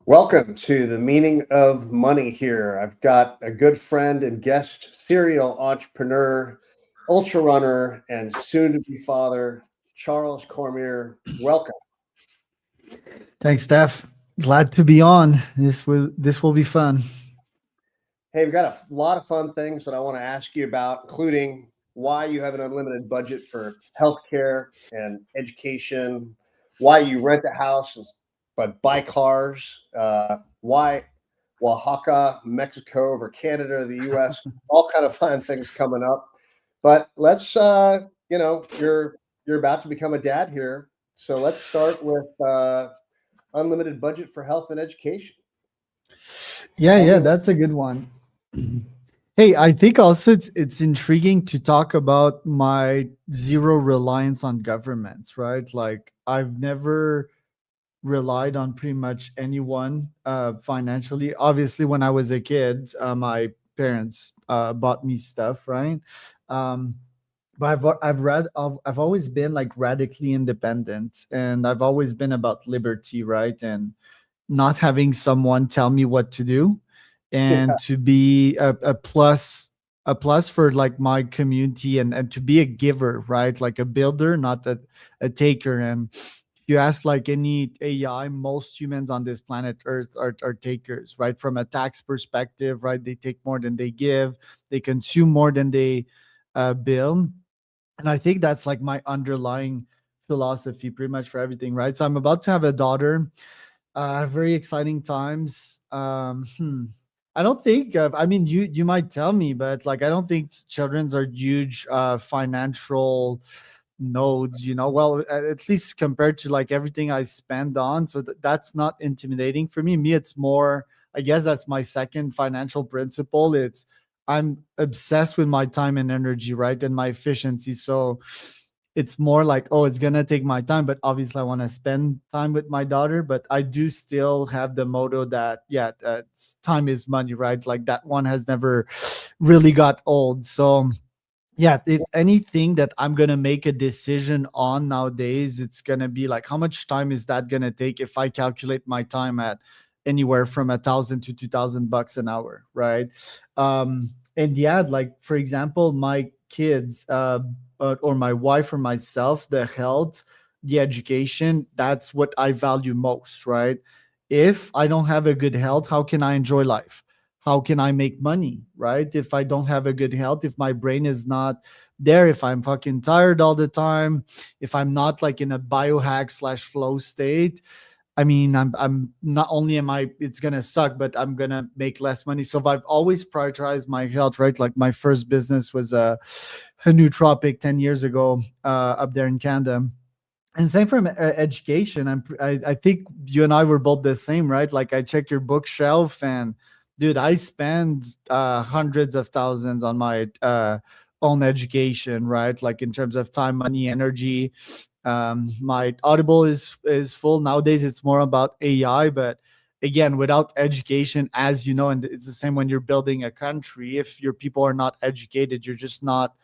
Welcome to the meaning of money here. I've got a good friend and guest, serial entrepreneur, ultra runner, and soon to be father, Charles Cormier. Welcome. Thanks, Steph. Glad to be on. This will be fun. Hey, we've got a lot of fun things that I want to ask you about, including why you have an unlimited budget for healthcare and education, why you rent a house but buy cars, why Oaxaca, Mexico over Canada or the US, all kind of fun things coming up. But let's you're about to become a dad here. So let's start with unlimited budget for health and education. Yeah, Tell yeah, me. that's a good one. Hey, I think also it's intriguing to talk about my zero reliance on governments, right? Like I've never relied on pretty much anyone financially. Obviously, when I was a kid, my parents bought me stuff, right? Um, but I've always been like radically independent, and I've always been about liberty, right? And not having someone tell me what to do, Yeah. and to be a plus for like my community, and to be a giver, right? Like a builder, not a taker. And if you ask like any AI, most humans on this planet Earth are takers, right? From a tax perspective, right? They take more than they give, they consume more than they build. And I think that's like my underlying philosophy pretty much for everything, right? So I'm about to have a daughter. Very exciting times. I don't think. I mean, you might tell me, but like, I don't think children's are huge financial nodes. Well, at least compared to like everything I spend on. So that's not intimidating for me. Me, it's more. I guess that's my second financial principle. It's I'm obsessed with my time and energy, right, and my efficiency. So it's more like, oh, it's gonna take my time, but obviously I want to spend time with my daughter. But I do still have the motto that, yeah, time is money, right? Like that one has never really got old. So yeah, if anything that I'm gonna make a decision on nowadays, it's gonna be like, how much time is that gonna take if I calculate my time at anywhere from 1,000 to 2,000 bucks an hour, right? And yeah, like for example, my kids, or my wife or myself, the health, the education, that's what I value most, right? If I don't have a good health, how can I enjoy life? How can I make money, right? If I don't have a good health, if my brain is not there, if I'm fucking tired all the time, if I'm not like in a biohack slash flow state, I mean, I'm not only am I, it's gonna suck, but I'm gonna make less money. So I've always prioritized my health, right? Like my first business was a nootropic 10 years ago, up there in Canada. And same from education. I think you and I were both the same, right? Like I check your bookshelf, and dude, I spend hundreds of thousands on my own education, right? Like in terms of time, money, energy. My Audible is full nowadays. It's more about AI, but again, without education, as you know, and it's the same when you're building a country. If your people are not educated, you're just not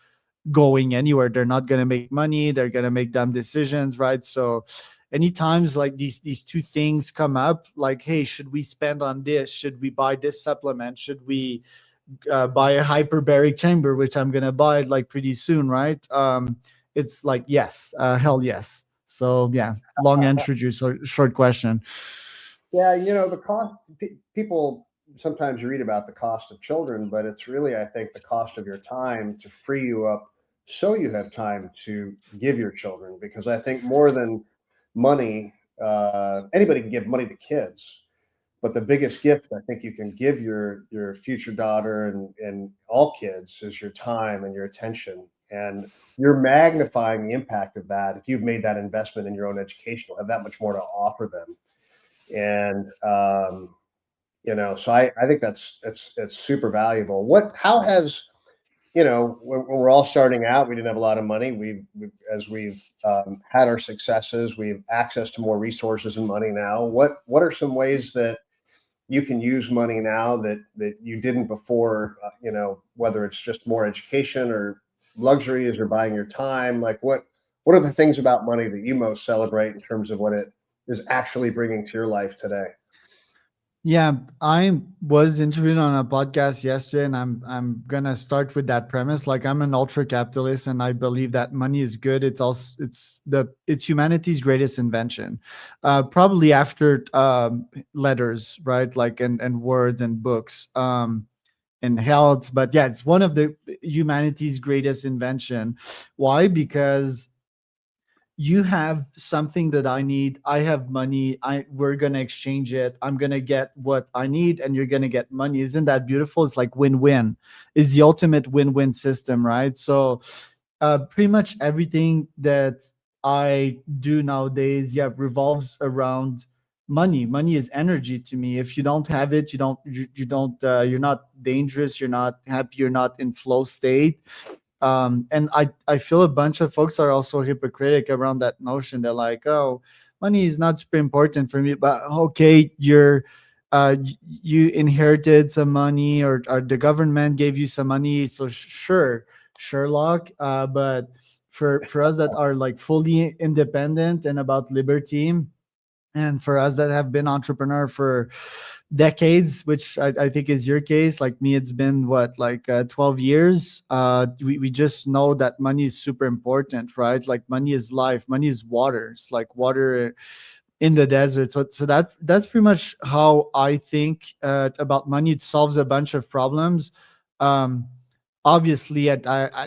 going anywhere. They're not going to make money. They're going to make dumb decisions, right? So anytimes like these two things come up, like, hey, should we spend on this? Should we buy this supplement? Should we buy a hyperbaric chamber, which I'm going to buy like pretty soon, right? It's like, yes, hell yes. So yeah, long answer to your short question. Yeah, the cost, people sometimes read about the cost of children, but it's really, I think, the cost of your time to free you up so you have time to give your children. Because I think more than money, anybody can give money to kids, but the biggest gift I think you can give your future daughter and all kids is your time and your attention. And you're magnifying the impact of that. If you've made that investment in your own education, you'll have that much more to offer them. And so I think it's super valuable. How has, when we're all starting out, we didn't have a lot of money. As we've had our successes, we have access to more resources and money now. What are some ways that you can use money now that you didn't before? Whether it's just more education or luxuries or buying your time. Like what are the things about money that you most celebrate in terms of what it is actually bringing to your life today? Yeah, I was interviewed on a podcast yesterday, and I'm gonna start with that premise. Like, I'm an ultra capitalist, and I believe that money is good. It's humanity's greatest invention, probably after letters, right? Like, and words and books, and health. But yeah, it's one of the humanity's greatest invention. Why? Because you have something that I need. I have money. We're gonna exchange it. I'm gonna get what I need, and you're gonna get money. Isn't that beautiful? It's like win-win. It's the ultimate win-win system, right? So, pretty much everything that I do nowadays, yeah, revolves around money. Money is energy to me. If you don't have it, you don't you're not dangerous. You're not happy. You're not in flow state. And I feel a bunch of folks are also hypocritic around that notion. They're like, oh, money is not super important for me, but okay, you inherited some money, or the government gave you some money, so sure, Sherlock. But for us that are like fully independent and about liberty, and for us that have been entrepreneur for decades, which I think is your case, like me, it's been what, like 12 years. We just know that money is super important, right? Like, money is life, money is water. It's like water in the desert. So that's pretty much how I think about money. It solves a bunch of problems. um Obviously,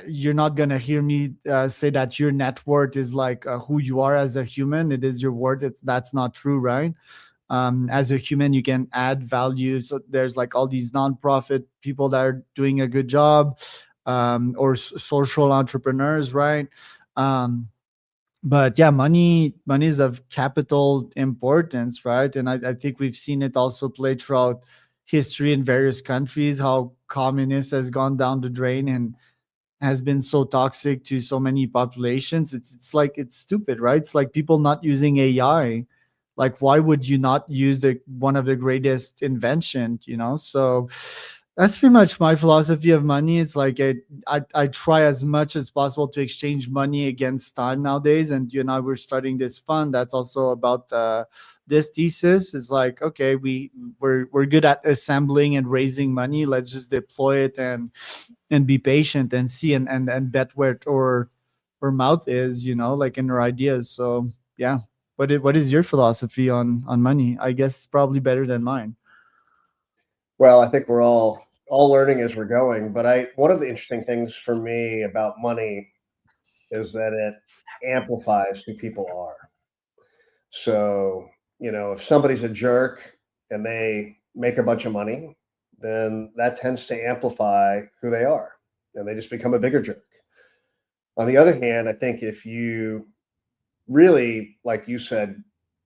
you're not gonna hear me say that your net worth is like who you are as a human. It is your worth. That's not true, right? As a human, you can add value. So there's like all these nonprofit people that are doing a good job, or social entrepreneurs, right? um, but yeah, money is of capital importance, right? And I think we've seen it also play throughout history in various countries, how communist has gone down the drain and has been so toxic to so many populations. It's like, it's stupid, right? It's like people not using AI. Like, why would you not use the one of the greatest invention, So that's pretty much my philosophy of money. It's like, I try as much as possible to exchange money against time nowadays. And we're starting this fund that's also about this thesis. Is like, okay, we're good at assembling and raising money. Let's just deploy it and be patient and see, and bet where or mouth is, like in our ideas. So yeah. What is your philosophy on money? I guess it's probably better than mine. Well, I think we're all learning as we're going. But I one of the interesting things for me about money is that it amplifies who people are. So, if somebody's a jerk and they make a bunch of money, then that tends to amplify who they are, and they just become a bigger jerk. On the other hand, I think if you really, like you said,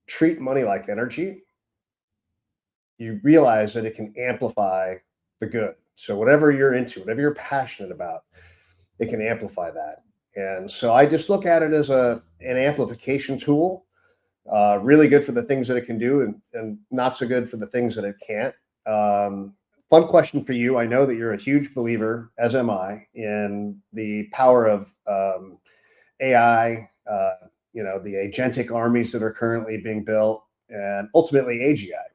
treat money like energy, you realize that it can amplify the good. So whatever you're into, whatever you're passionate about, it can amplify that. And so I just look at it as an amplification tool. Really good for the things that it can do, and not so good for the things that it can't. Fun question for you. I know that you're a huge believer, as am I, in the power of AI, the agentic armies that are currently being built, and ultimately AGI.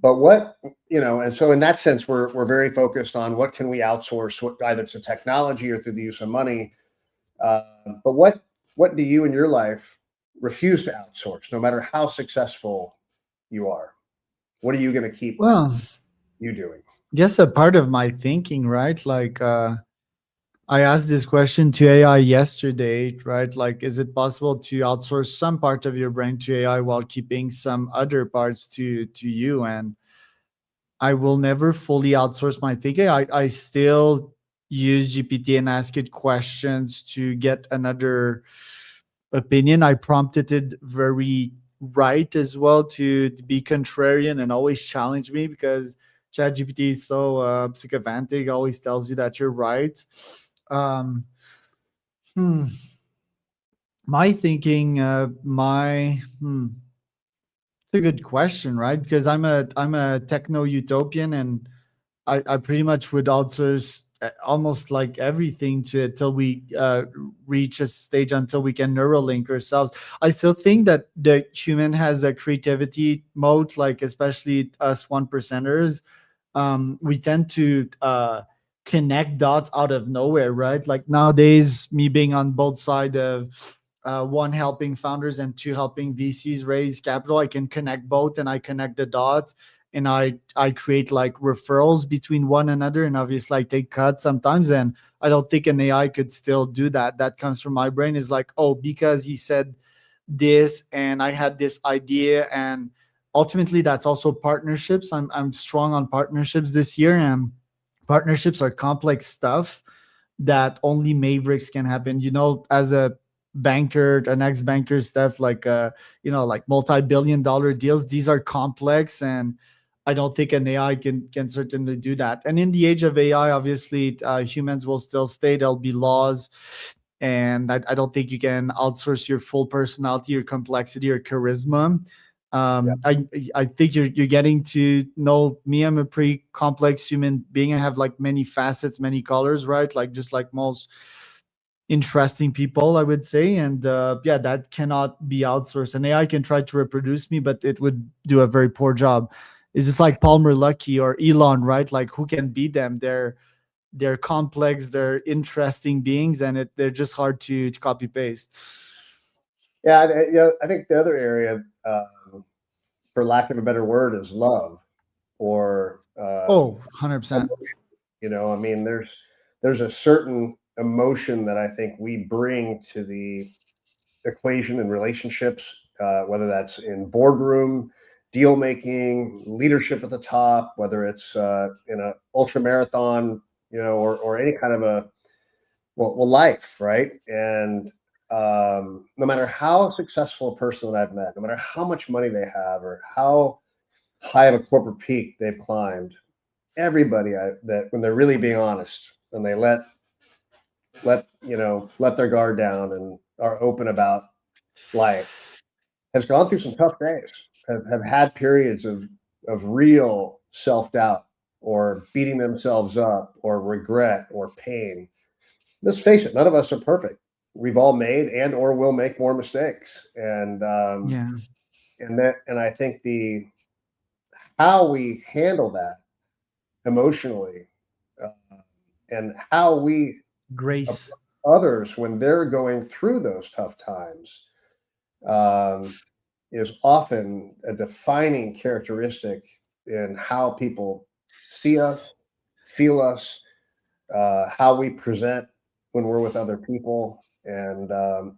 But and so in that sense, we're very focused on what can we outsource, either to technology or through the use of money. But what do you in your life refuse to outsource, no matter how successful you are? What are you going to keep Well, you doing? guess a part of my thinking, right? Like, I asked this question to AI yesterday, right? Like, is it possible to outsource some part of your brain to AI while keeping some other parts to you? And I will never fully outsource my thinking. I still use GPT and ask it questions to get another opinion. I prompted it very right as well to be contrarian and always challenge me, because ChatGPT is so psychophantic, always tells you that you're right. Um, hmm, my thinking, it's a good question, right? Because I'm a techno utopian, and I pretty much would outsource almost like everything to it till we reach a stage until we can neuralink ourselves. I still think that the human has a creativity mode, like especially us one percenters. We tend to connect dots out of nowhere, right? Like nowadays, me being on both sides of one helping founders and two helping VCs raise capital, I can connect both and I connect the dots and I create like referrals between one another, and obviously I take cuts sometimes. And I don't think an AI could still do that. That comes from my brain is like, oh, because he said this and I had this idea. And ultimately that's also partnerships. I'm strong on partnerships this year, and partnerships are complex stuff that only mavericks can happen. As a banker, an ex-banker, stuff like like multi-billion dollar deals, these are complex, and I don't think an AI can certainly do that. And in the age of AI, obviously, humans will still stay. There'll be laws, and I don't think you can outsource your full personality, your complexity, or charisma. Yeah. I think you're getting to know me. I'm a pretty complex human being. I have like many facets, many colors, right? Like just like most interesting people, I would say. And yeah, that cannot be outsourced. An AI can try to reproduce me, but it would do a very poor job. It's just like Palmer Luckey or Elon, right? Like who can beat them? They're complex, they're interesting beings, and they're just hard to copy paste. Yeah, I think the other area, for lack of a better word, is love or Oh, 100%. I mean, there's a certain emotion that I think we bring to the equation in relationships, whether that's in boardroom, deal making, leadership at the top, whether it's in a ultra marathon, or any kind of a life, right? And no matter how successful a person that I've met, no matter how much money they have or how high of a corporate peak they've climbed, everybody that when they're really being honest and they let their guard down and are open about life has gone through some tough days, have had periods of real self-doubt or beating themselves up or regret or pain. Let's face it, none of us are perfect. We've all made and or will make more mistakes. Yeah. And I think the how we handle that emotionally, uh, and how we approach Grace. others when they're going through those tough times, um, is often a defining characteristic in how people see us, feel us, how we present when we're with other people, and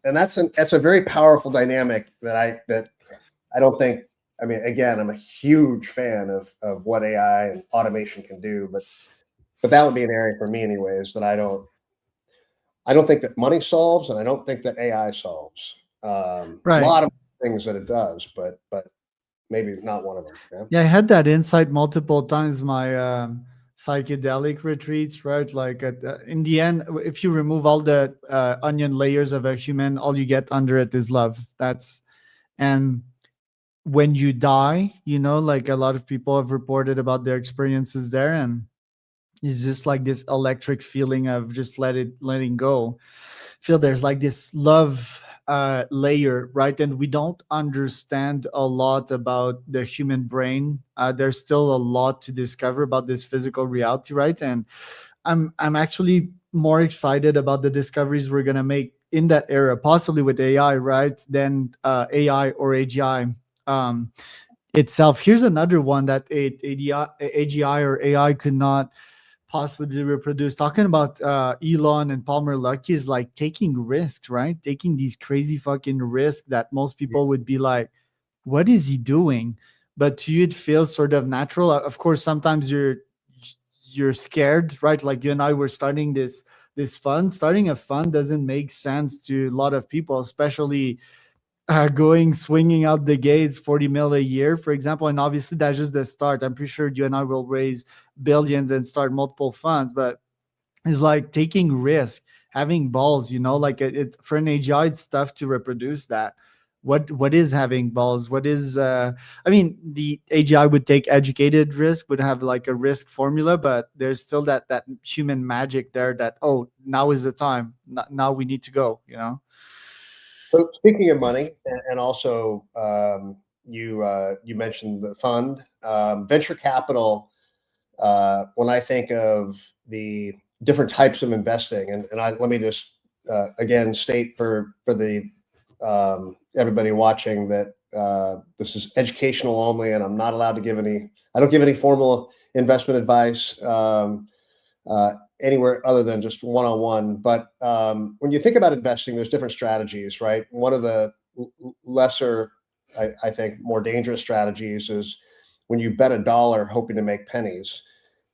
that's a very powerful dynamic that I don't think. I mean, again, I'm a huge fan of what AI and automation can do, but that would be an area for me, anyways, that I don't think that money solves, and I don't think that AI solves. A Right. lot of things that it does, but maybe not one of them. Yeah. Yeah, I had that insight multiple times. My psychedelic retreats, right? Like in the end, if you remove all the onion layers of a human, all you get under it is love. And when you die, like a lot of people have reported about their experiences there, and it's just like this electric feeling of just letting go. Feel there's like this love layer, right? And we don't understand a lot about the human brain. There's still a lot to discover about this physical reality, right? And I'm actually more excited about the discoveries we're gonna make in that era, possibly with AI, right? Than AI or AGI itself. Here's another one that AGI or AI could not possibly reproduce. Talking about Elon and Palmer Luckey is like taking risks, right? Taking these crazy fucking risks that most people would be like, what is he doing? But to you, it feels sort of natural. Of course, sometimes you're scared, right? Like you and I were starting this fund. Starting a fund doesn't make sense to a lot of people, especially going swinging out the gates 40 mil a year, for example. And obviously that's just the start. I'm pretty sure you and I will raise billions and start multiple funds, but it's like taking risk, having balls, like it's for an AGI, it's tough to reproduce that. what is having balls, what is I mean, the AGI would take educated risk, would have like a risk formula, but there's still that human magic there, that, oh, now is the time, now we need to go, you know. So speaking of money, and also you mentioned the fund, venture capital. When I think of the different types of investing, and let me just again state for the everybody watching that this is educational only, and I'm not allowed to give any. I don't give any formal investment advice. Anywhere other than just one-on-one. But when you think about investing, there's different strategies, right? One of the lesser, I think, more dangerous strategies is when you bet a dollar hoping to make pennies.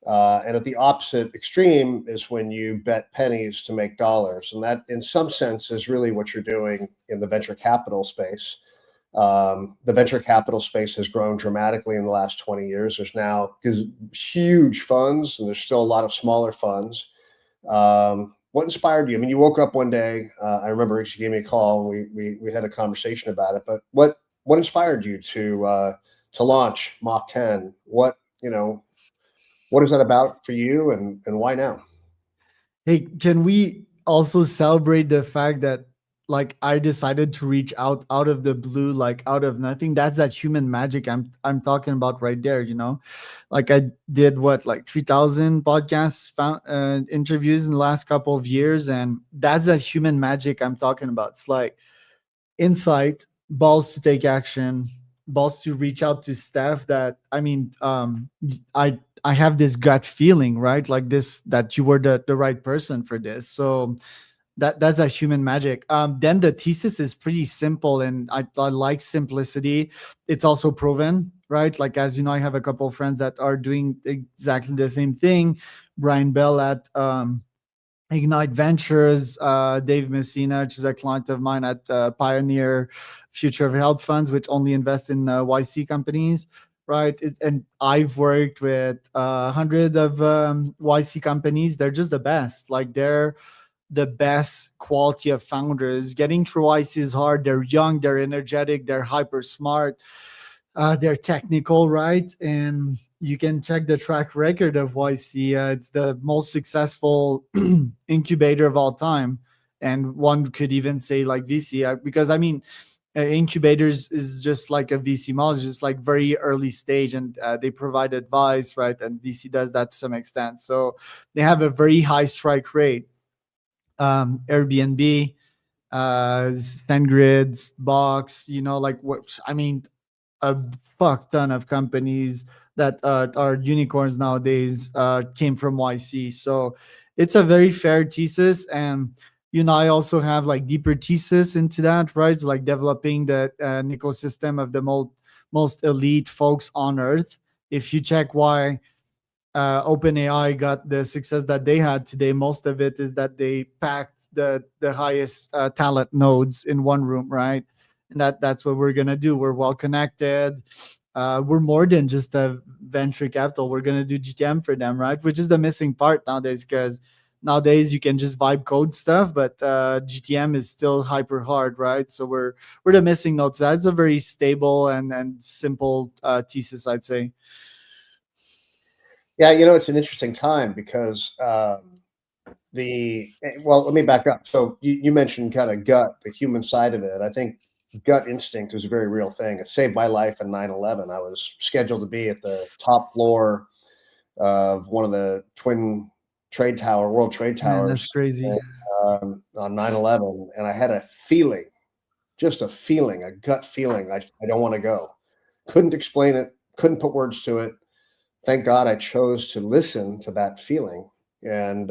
And at the opposite extreme is when you bet pennies to make dollars. And that, in some sense, is really what you're doing in the venture capital space. The venture capital space has grown dramatically in the last 20 years. There's now huge funds, and there's still a lot of smaller funds. What inspired you? I mean, you woke up one day. I remember Rich gave me a call. We had a conversation about it. But what inspired you to launch Mach 10? What is that about for you, and why now? Hey, can we also celebrate the fact that, like, I decided to reach out of the blue, like out of nothing? That's that human magic I'm talking about right there, you know? Like, I did what, like 3,000 podcasts, found interviews in the last couple of years, and that's that human magic I'm talking about. It's like insight, balls to take action, balls to reach out to staff. That, I mean, I have this gut feeling, right? Like this, that you were the right person for this. So that's a human magic. Then the thesis is pretty simple, and I like simplicity. It's also proven, right? Like, as you know, I have a couple of friends that are doing exactly the same thing. Brian Bell at Ignite Ventures, Dave Messina, which is a client of mine at Pioneer Future of Health Funds, which only invest in YC companies, right? And I've worked with hundreds of YC companies. They're just the best. Like, they're the best quality of founders. Getting through YC is hard. They're young, they're energetic, they're hyper smart, they're technical, right? And you can check the track record of YC. It's the most successful incubator of all time, and one could even say like VC, because I mean, incubators is just like a VC model, it's just like very early stage, and they provide advice, right? And VC does that to some extent. So they have a very high strike rate. Airbnb, SendGrids, Box, you know, like what I mean, a fuck ton of companies that are unicorns nowadays came from YC. So it's a very fair thesis. And, you know, I also have like deeper thesis into that, right? So like developing the an ecosystem of the most elite folks on earth. If you check why OpenAI got the success that they had today, most of it is that they packed the highest talent nodes in one room, right? And that's what we're gonna do. We're well connected. We're more than just a venture capital. We're gonna do GTM for them, right? Which is the missing part nowadays, because nowadays you can just vibe code stuff, but GTM is still hyper hard, right? So we're the missing notes. That's a very stable and simple thesis, I'd say. Yeah, it's an interesting time because well, let me back up. So you mentioned kind of gut, the human side of it. I think gut instinct is a very real thing. It saved my life in 9/11. I was scheduled to be at the top floor of one of the World Trade Man, that's Towers, crazy. on 9/11, and I had a feeling, just a feeling, a gut feeling. I don't want to go. Couldn't explain it. Couldn't put words to it. Thank God I chose to listen to that feeling. And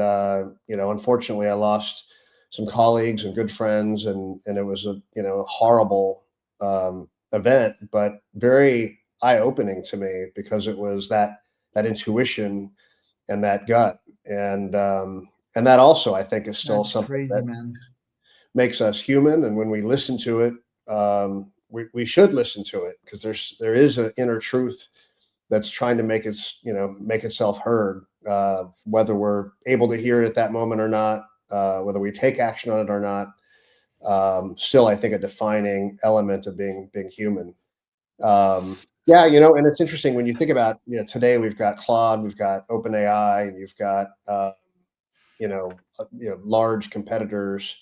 unfortunately, I lost some colleagues and good friends, and it was a horrible event, but very eye opening to me because it was that intuition and that gut, and that also I think is still That's something crazy, that man. makes us human. And when we listen to it, we should listen to it because there is an inner truth that's trying to make itself heard, whether we're able to hear it at that moment or not, whether we take action on it or not. still, I think, a defining element of being human. Yeah, and it's interesting when you think about, today we've got Claude, we've got OpenAI, and you've got large competitors,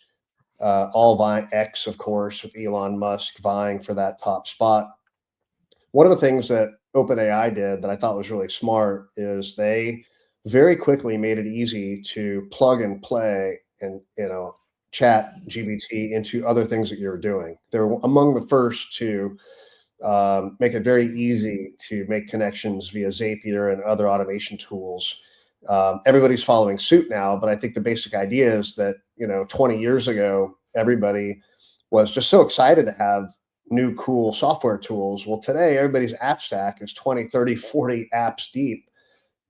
all vying X, of course, with Elon Musk vying for that top spot. One of the things that OpenAI did that I thought was really smart is they very quickly made it easy to plug and play and chat GBT into other things that you're doing. They're among the first to make it very easy to make connections via Zapier and other automation tools. Everybody's following suit now, but I think the basic idea is that 20 years ago, everybody was just so excited to have new cool software tools. Well, today everybody's app stack is 20, 30, 40 apps deep.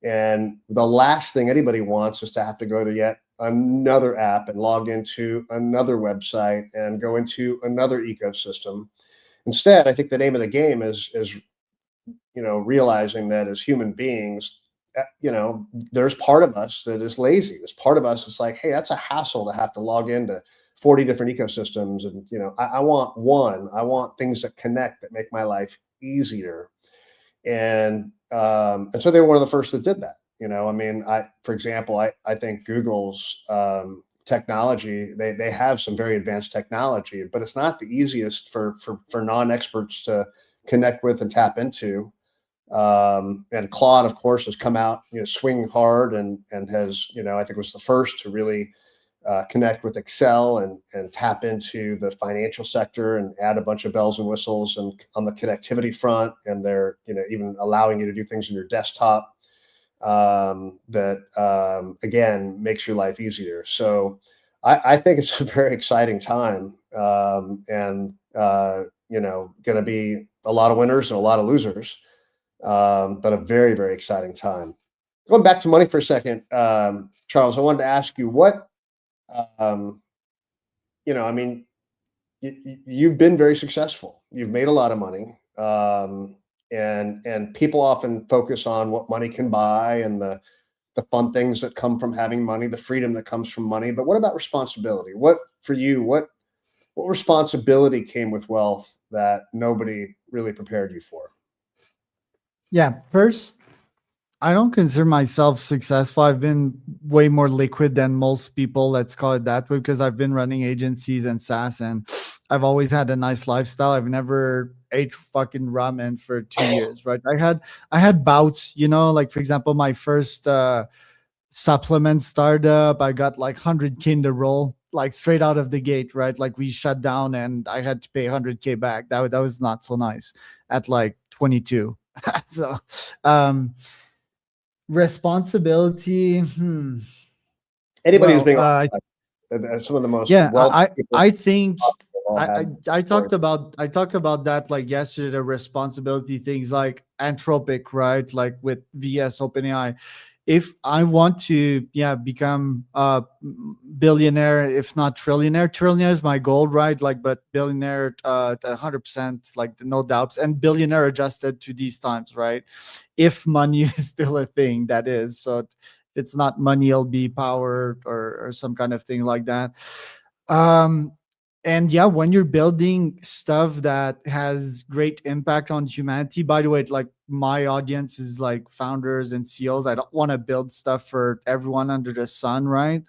And the last thing anybody wants is to have to go to yet another app and log into another website and go into another ecosystem. Instead, I think the name of the game is realizing that as human beings, there's part of us that is lazy. There's part of us that's like, hey, that's a hassle to have to log into 40 different ecosystems. And, I want one. I want things that connect, that make my life easier. And so they were one of the first that did that. I mean, for example, I think Google's technology, they have some very advanced technology, but it's not the easiest for non-experts to connect with and tap into. And Claude, of course, has come out, swinging hard, and has, I think was the first to really connect with Excel and tap into the financial sector and add a bunch of bells and whistles and on the connectivity front. And they're, even allowing you to do things on your desktop that again makes your life easier. So I think it's a very exciting time, and going to be a lot of winners and a lot of losers, but a very, very exciting time. Going back to money for a second, Charles, I wanted to ask you um, I mean, you've been very successful. You've made a lot of money, and people often focus on what money can buy and the fun things that come from having money, the freedom that comes from money. But what about responsibility? What for you? What responsibility came with wealth that nobody really prepared you for? Yeah. First, I don't consider myself successful. I've been way more liquid than most people, let's call it that way, because I've been running agencies and SaaS, and I've always had a nice lifestyle. I've never ate fucking ramen for 2 years, right? I had bouts, like for example, my first supplement startup, I got like 100K in the roll, like straight out of the gate, right? Like we shut down and I had to pay 100K back. That was not so nice at like 22. So um responsibility. Anybody who's Well, being some of the most yeah, wealthy people I think all I, had I stories. talked about that like yesterday. The responsibility things like Anthropic, right? Like with VS OpenAI. If I want to, yeah, become a billionaire, if not trillionaire is my goal, right? Like, but billionaire, 100%, like no doubts, and billionaire adjusted to these times, right? If money is still a thing, that is. So if it's not money, it'll be power, or some kind of thing like that. Um, and yeah, when you're building stuff that has great impact on humanity, by the way, like my audience is like founders and CEOs. I don't want to build stuff for everyone under the sun, right?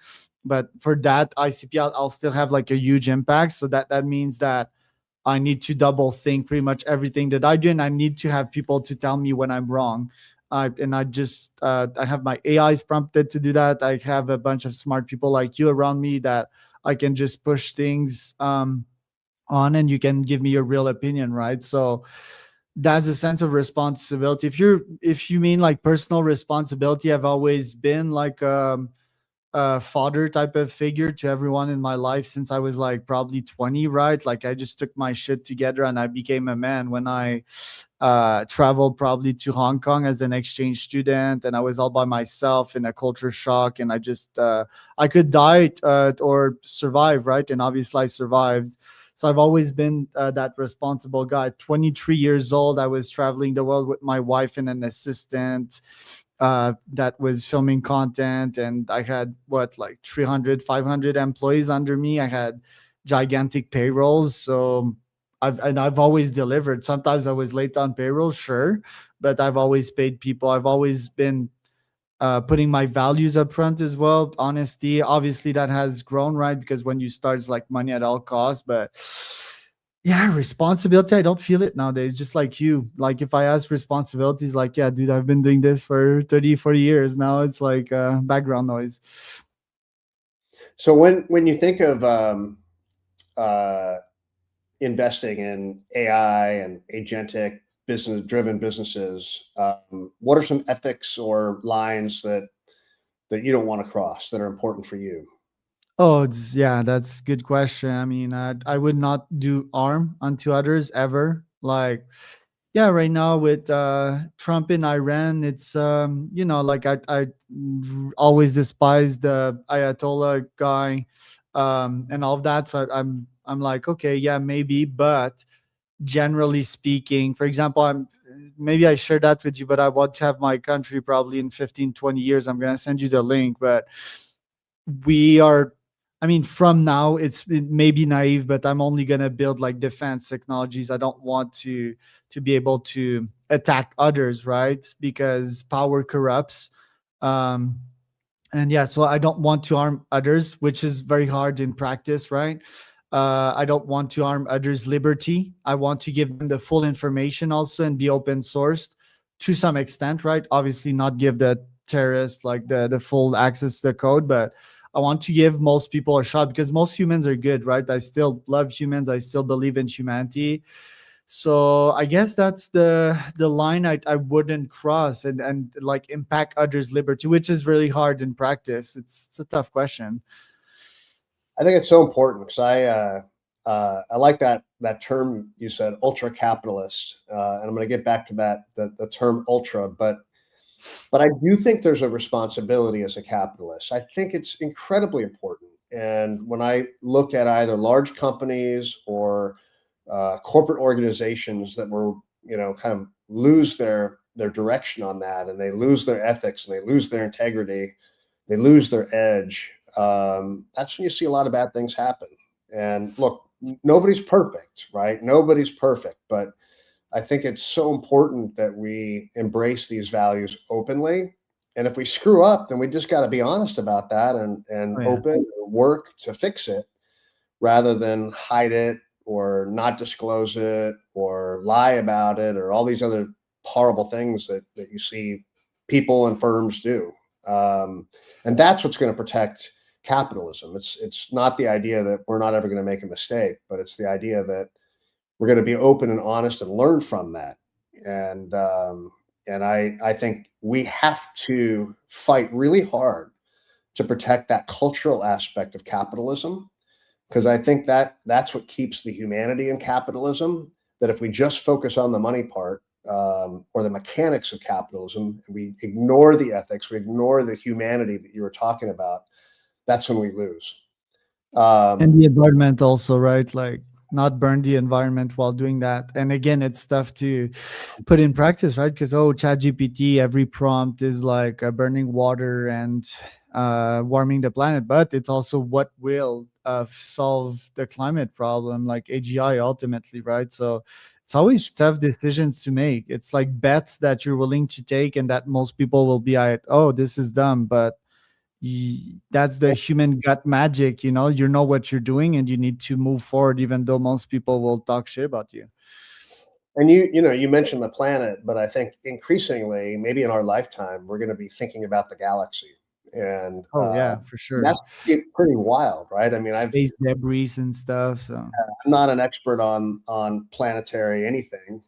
But for that ICP, I'll still have like a huge impact. So that means that I need to double think pretty much everything that I do, and I need to have people to tell me when I'm wrong. And I have my AIs prompted to do that. I have a bunch of smart people like you around me that I can just push things on, and you can give me your real opinion, right? So that's a sense of responsibility. If you mean like personal responsibility, I've always been like a father type of figure to everyone in my life since I was like probably 20, right? Like I just took my shit together and I became a man when I traveled probably to Hong Kong as an exchange student, and I was all by myself in a culture shock, and I could die or survive, right? And obviously I survived. So I've always been that responsible guy. 23 years old, I was traveling the world with my wife and an assistant that was filming content, and I had what, like 300 500 employees under me. I had gigantic payrolls. So I've always delivered. Sometimes I was late on payroll, sure, but I've always paid people. I've always been putting my values up front as well. Honesty, obviously, that has grown, right? Because when you start, it's like money at all costs. But yeah, responsibility, I don't feel it nowadays. Just like you, like if I ask responsibilities, like, yeah, dude, I've been doing this for 30, 40 years now. It's like background noise. So when you think of uh, investing in AI and agentic business driven businesses, what are some ethics or lines that you don't want to cross that are important for you? Oh, yeah, that's a good question. I mean, I would not do harm unto others ever. Like, yeah, right now with Trump in Iran, it's like I always despised the Ayatollah guy, and all of that. So I'm like, okay, yeah, maybe, but generally speaking, for example, I'm maybe I shared that with you, but I want to have my country probably in 15, 20 years. I'm gonna send you the link, but we are, I mean, from now it may be naive, but I'm only going to build like defense technologies. I don't want to be able to attack others, right? Because power corrupts. um and yeah, so I don't want to harm others, which is very hard in practice, right? I don't want to harm others liberty. I want to give them the full information also and be open sourced to some extent, right? Obviously not give the terrorists like the full access to the code, but I want to give most people a shot because most humans are good, right? I still love humans. I still believe in humanity. So I guess that's the line I wouldn't cross and like impact others' liberty, which is really hard in practice. It's a tough question. I think it's so important because I like that term you said, ultra capitalist, and I'm going to get back to that the term ultra, but I do think there's a responsibility as a capitalist. I think it's incredibly important. And when I look at either large companies or corporate organizations that were, kind of lose their direction on that, and they lose their ethics, and they lose their integrity, they lose their edge. That's when you see a lot of bad things happen. And look, nobody's perfect, right? Nobody's perfect, but I think it's so important that we embrace these values openly. And if we screw up, then we just got to be honest about that and Oh yeah. open work to fix it rather than hide it or not disclose it or lie about it or all these other horrible things that you see people and firms do. And that's what's going to protect capitalism. It's not the idea that we're not ever going to make a mistake, but it's the idea that we're going to be open and honest and learn from that. And I think we have to fight really hard to protect that cultural aspect of capitalism because I think that that's what keeps the humanity in capitalism. That if we just focus on the money part or the mechanics of capitalism, and we ignore the ethics, we ignore the humanity that you were talking about, that's when we lose. And Um, the environment also, right? Like not burn the environment while doing that. And again, it's tough to put in practice, right? Because ChatGPT, every prompt is like burning water and warming the planet, but it's also what will solve the climate problem, like AGI ultimately, right? So it's always tough decisions to make. It's like bets that you're willing to take, and that most people will be like, "Oh, this is dumb," but that's the human gut magic. You know what you're doing and you need to move forward even though most people will talk shit about you. And you mentioned the planet, but I think increasingly, maybe in our lifetime, we're going to be thinking about the galaxy, and Oh yeah, for sure. that's pretty wild, right? I mean, Space debris and stuff, so I'm not an expert on planetary anything,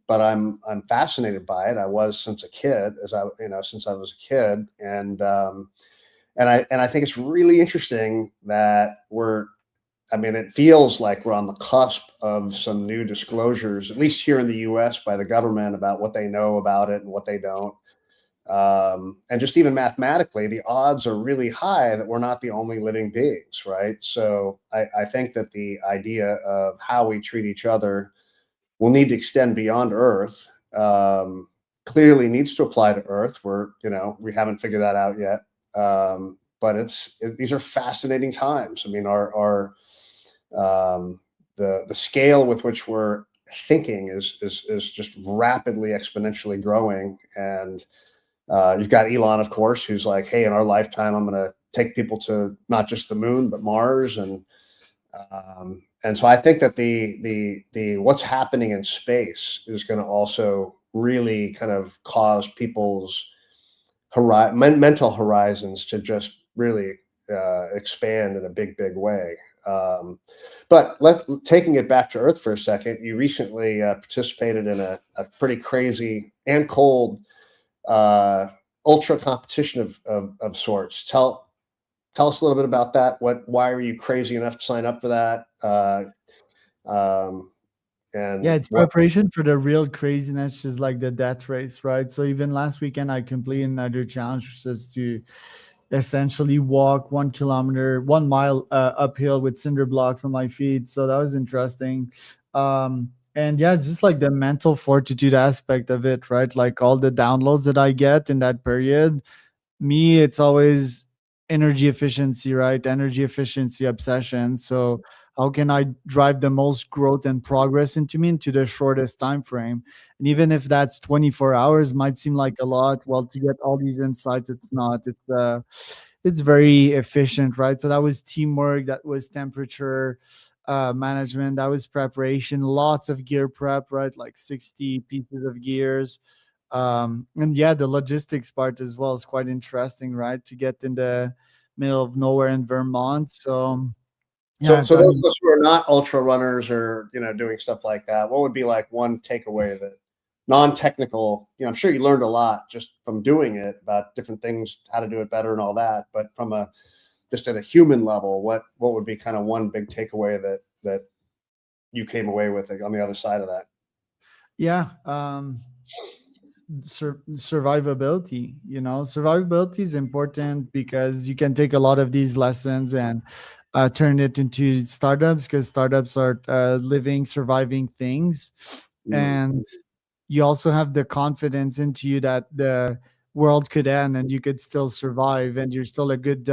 but I'm fascinated by it. I was since a kid, since I was a kid, and I think it's really interesting that we're. I mean, it feels like we're on the cusp of some new disclosures, at least here in the U.S. by the government about what they know about it and what they don't. And just even mathematically, the odds are really high that we're not the only living beings, right? So I think that the idea of how we treat each other will need to extend beyond Earth. Clearly needs to apply to Earth. We haven't figured that out yet. But these are fascinating times. I mean, our The scale with which we're thinking is just rapidly exponentially growing. And you've got Elon, of course, who's like, hey, in our lifetime, I'm going to take people to not just the moon but Mars. And so I think that the what's happening in space is going to also really kind of cause people's mental horizons to just really expand in a big way. But taking it back to Earth for a second, you recently participated in a pretty crazy and cold uh, ultra competition of sorts. Tell us a little bit about that. Why were you crazy enough to sign up for that? Um, Yeah, and it's what? preparation for the real craziness, just like the death race, right? So even last weekend, I completed another challenge, which is to essentially walk 1 kilometer, 1 mile uphill with cinder blocks on my feet. So that was interesting. And yeah, it's just like the mental fortitude aspect of it, right? Like all the downloads that I get in that period, me, it's always energy efficiency, right? Energy efficiency obsession. So how can I drive the most growth and progress into me into the shortest time frame? And even if that's 24 hours, might seem like a lot. Well, to get all these insights, it's not. It's very efficient, right? So that was teamwork, that was temperature management, that was preparation, lots of gear prep, right? Like 60 pieces of gears. And yeah, the logistics part as well is quite interesting, right? To get in the middle of nowhere in Vermont. So yeah, So I've those done. of us who are not ultra runners or doing stuff like that, what would be like one takeaway that non-technical? I'm sure you learned a lot just from doing it about different things, how to do it better and all that. But from a just at a human level, what would be kind of one big takeaway that you came away with on the other side of that? Yeah, survivability. Survivability is important because you can take a lot of these lessons and turn it into startups, because startups are living, surviving things. Mm, And you also have the confidence into you that the world could end and you could still survive, and you're still a good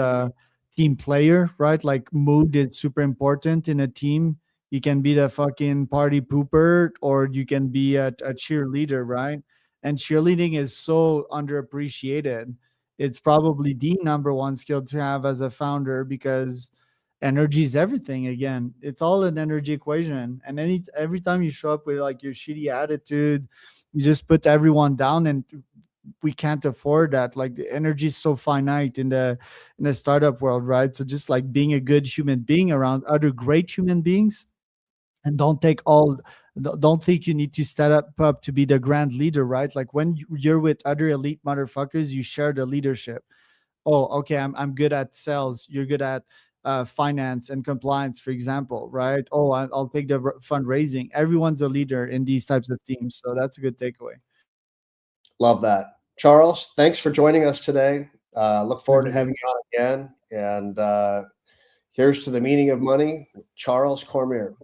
team player, right? Like mood is super important in a team. You can be the fucking party pooper, or you can be a cheerleader, right? And cheerleading is so underappreciated. It's probably the number one skill to have as a founder, because energy is everything. Again, it's all an energy equation. And every time you show up with like your shitty attitude, you just put everyone down, and we can't afford that. Like the energy is so finite in the startup world, right? So just like being a good human being around other great human beings, and don't think you need to step up to be the grand leader, right? Like when you're with other elite motherfuckers, you share the leadership. Oh, okay, I'm good at sales, you're good at finance and compliance, for example, right? Oh, I'll take the fundraising. Everyone's a leader in these types of teams, so that's a good takeaway. love that, Charles. Thanks for joining us today. Look forward to Pleasure, having dude. you on again. And here's to the meaning of money, Charles Cormier.